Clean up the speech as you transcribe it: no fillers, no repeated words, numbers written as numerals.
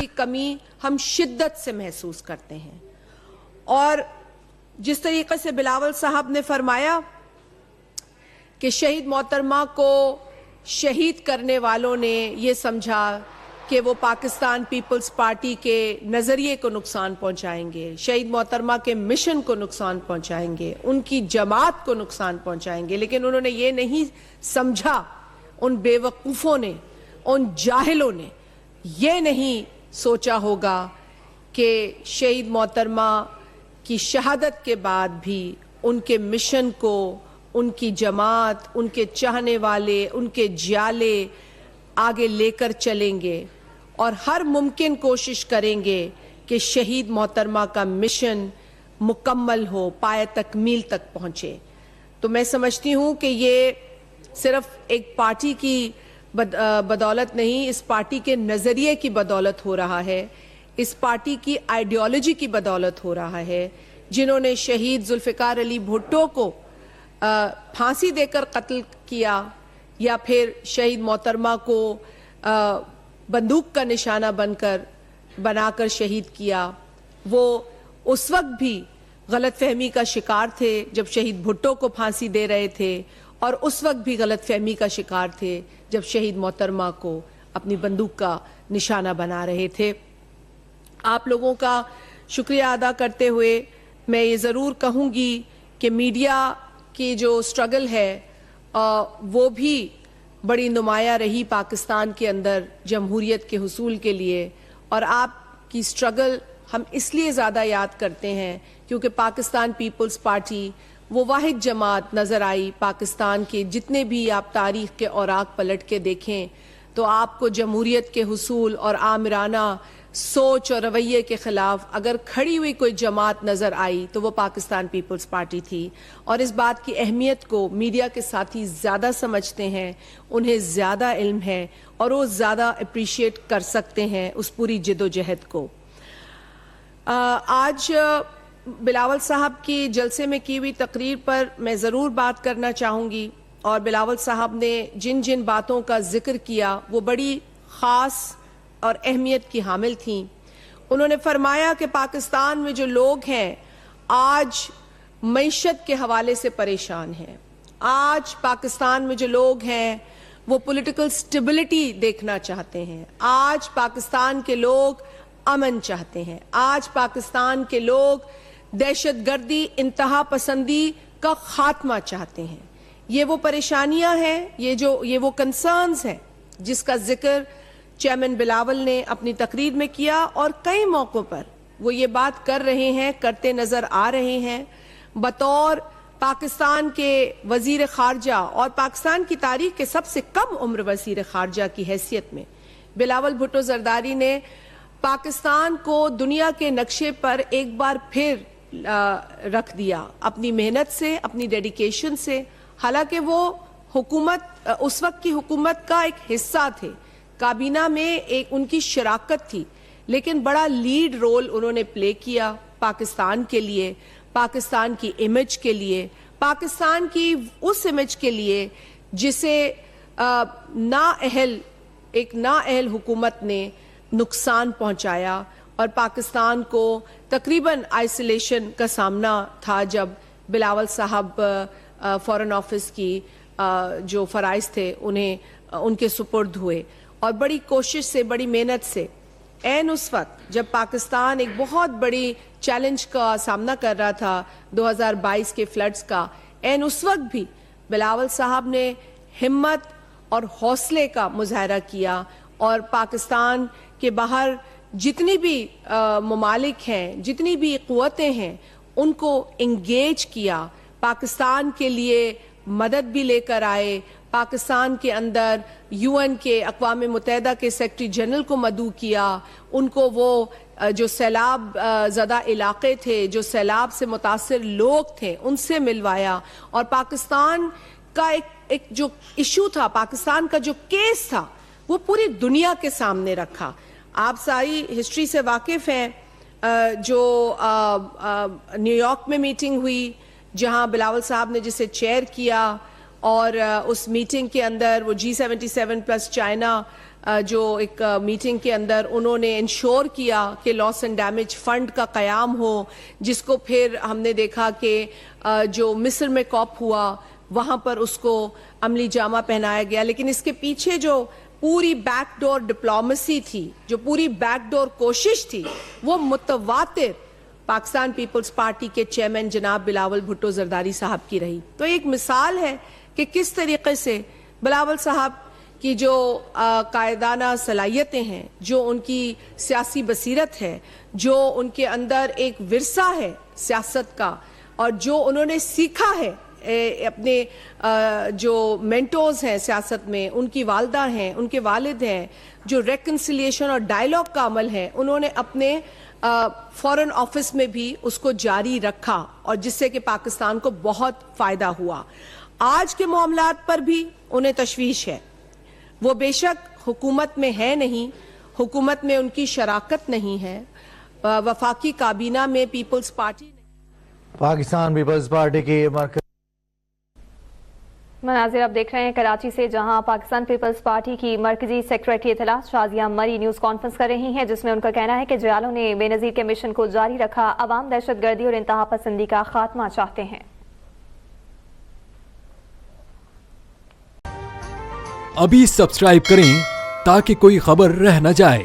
की कमी हम शिद्दत से महसूस करते हैं। और जिस तरीके से बिलावल साहब ने फरमाया कि शहीद मोहतरमा को शहीद करने वालों ने ये समझा कि वो पाकिस्तान पीपल्स पार्टी के नज़रिए को नुकसान पहुंचाएंगे, शहीद मोहतरमा के मिशन को नुकसान पहुंचाएंगे, उनकी जमात को नुकसान पहुंचाएंगे, लेकिन उन्होंने ये नहीं समझा, उन बेवकूफ़ों ने, उन जाहिलों ने ये नहीं सोचा होगा कि शहीद मोहतरमा की शहादत के बाद भी उनके मिशन को, उनकी जमात, उनके चाहने वाले, उनके जाले आगे लेकर चलेंगे और हर मुमकिन कोशिश करेंगे कि शहीद मोहतरमा का मिशन मुकम्मल हो, पाए तकमील तक पहुँचे। तो मैं समझती हूँ कि ये सिर्फ एक पार्टी की बदौलत नहीं, इस पार्टी के नज़रिए की बदौलत हो रहा है, इस पार्टी की आइडियोलॉजी की बदौलत हो रहा है। जिन्होंने शहीद जुल्फ़िकार अली भुट्टो को फांसी देकर कत्ल किया या फिर शहीद मोहतरमा को बंदूक का निशाना बनाकर शहीद किया, वो उस वक्त भी गलतफहमी का शिकार थे जब शहीद भुट्टो को फांसी दे रहे थे, और उस वक्त भी गलतफहमी का शिकार थे जब शहीद मोहतरमा को अपनी बंदूक का निशाना बना रहे थे। आप लोगों का शुक्रिया अदा करते हुए मैं ये ज़रूर कहूँगी कि मीडिया की जो स्ट्रगल है वो भी बड़ी नुमाया रही पाकिस्तान के अंदर जमहूरियत के हुसूल के लिए, और आपकी स्ट्रगल हम इसलिए ज़्यादा याद करते हैं क्योंकि पाकिस्तान पीपल्स पार्टी वो वाहिद जमात नज़र आई पाकिस्तान के, जितने भी आप तारीख़ के औराक पलट के देखें तो आपको जमहूरियत के हुसूल और आमिराना सोच और रवैये के ख़िलाफ़ अगर खड़ी हुई कोई जमात नज़र आई तो वो पाकिस्तान पीपल्स पार्टी थी। और इस बात की अहमियत को मीडिया के साथी ज़्यादा समझते हैं, उन्हें ज़्यादा इल्म है और वो ज़्यादा अप्रिशिएट कर सकते हैं उस पूरी जिद्दोजहद को। आज बिलावल साहब की जलसे में की हुई तकरीर पर मैं ज़रूर बात करना चाहूँगी, और बिलावल साहब ने जिन जिन बातों का जिक्र किया वो बड़ी ख़ास और अहमियत की हामिल थी। उन्होंने फरमाया कि पाकिस्तान में जो लोग हैं आज मईशत के हवाले से परेशान हैं, आज पाकिस्तान में जो लोग हैं वो पॉलिटिकल स्टेबिलिटी देखना चाहते हैं, आज पाकिस्तान के लोग अमन चाहते हैं, आज पाकिस्तान के लोग दहशतगर्दी, इंतहा पसंदी का खात्मा चाहते हैं। ये वो परेशानियां हैं, ये वो कंसर्न्स हैं जिसका जिक्र चेयरमैन बिलावल ने अपनी तकरीर में किया, और कई मौक़ों पर वो ये बात कर रहे हैं, करते नज़र आ रहे हैं। बतौर पाकिस्तान के वज़ीर ख़ारजा और पाकिस्तान की तारीख़ के सबसे कम उम्र वज़ीर ख़ारजा की हैसियत में बिलावल भुट्टो ज़रदारी ने पाकिस्तान को दुनिया के नक्शे पर एक बार फिर रख दिया अपनी मेहनत से, अपनी डेडिकेशन से। हालांकि वो हुकूमत, उस वक्त की हुकूमत का एक हिस्सा थे, काबीना में एक उनकी शराकत थी, लेकिन बड़ा लीड रोल उन्होंने प्ले किया पाकिस्तान के लिए, पाकिस्तान की इमेज के लिए, पाकिस्तान की उस इमेज के लिए जिसे एक नाअहल हुकूमत ने नुकसान पहुंचाया, और पाकिस्तान को तकरीबन आइसोलेशन का सामना था जब बिलावल साहब फॉरेन ऑफिस की जो फ़राइज़ थे उन्हें उनके सुपुर्द हुए, और बड़ी कोशिश से, बड़ी मेहनत से, ऐन उस वक्त जब पाकिस्तान एक बहुत बड़ी चैलेंज का सामना कर रहा था 2022 के फ्लड्स का, ऐन उस वक्त भी बिलावल साहब ने हिम्मत और हौसले का मुजाहरा किया, और पाकिस्तान के बाहर जितनी भी ममालिक हैं, जितनी भी क़ुव्वतें हैं, उनको इंगेज किया, पाकिस्तान के लिए मदद भी लेकर आए, पाकिस्तान के अंदर यूएन के, अक़वाम मुत्तहिदा के सेक्रेटरी जनरल को मदऊ किया, उनको वो जो सैलाब ज़दा इलाके थे, जो सैलाब से मुतासिर लोग थे, उनसे मिलवाया, और पाकिस्तान का एक जो इशू था, पाकिस्तान का जो केस था, वो पूरी दुनिया के सामने रखा। आप सारी हिस्ट्री से वाकिफ़ हैं, जो न्यूयॉर्क में मीटिंग हुई जहां बिलावल साहब ने जिसे चेयर किया, और उस मीटिंग के अंदर वो G77 प्लस चाइना जो एक मीटिंग के अंदर उन्होंने इंश्योर किया कि लॉस एंड डैमेज फंड का क़याम हो, जिसको फिर हमने देखा कि जो मिस्र में कॉप हुआ वहाँ पर उसको अमली जामा पहनाया गया। लेकिन इसके पीछे जो पूरी बैकडोर डिप्लोमेसी थी, जो पूरी बैकडोर कोशिश थी, वो मुतवातिर पाकिस्तान पीपल्स पार्टी के चेयरमैन जनाब बिलावल भुट्टो जरदारी साहब की रही। तो एक मिसाल है कि किस तरीके से बिलावल साहब की जो कायदाना सलाहियतें हैं, जो उनकी सियासी बसीरत है, जो उनके अंदर एक विरसा है सियासत का, और जो उन्होंने सीखा है अपने जो मेंटोर्स हैं सियासत में, उनकी वालदा हैं, उनके वालिद हैं, जो रेकन्सिलिएशन और डायलॉग का अमल है, उन्होंने अपने फॉरेन ऑफिस में भी उसको जारी रखा, और जिससे कि पाकिस्तान को बहुत फायदा हुआ। आज के मामलात पर भी उन्हें तशवीश है। वो बेशक हुकूमत में है नहीं, हुकूमत में उनकी शराकत नहीं है, वफाकी काबीना में people's party Pakistan people's party की मनाजिर आप देख रहे हैं कराची से, जहां पाकिस्तान पीपल्स पार्टी की मरकजी सेक्रेटरी इत्तलात शाजिया मरी न्यूज कॉन्फ्रेंस कर रही हैं, जिसमें उनका कहना है कि जयालों ने बेनजीर के मिशन को जारी रखा, अवाम दहशतगर्दी और इंतहा पसंदी का खात्मा चाहते हैं। अभी सब्सक्राइब करें ताकि कोई खबर रह न जाए।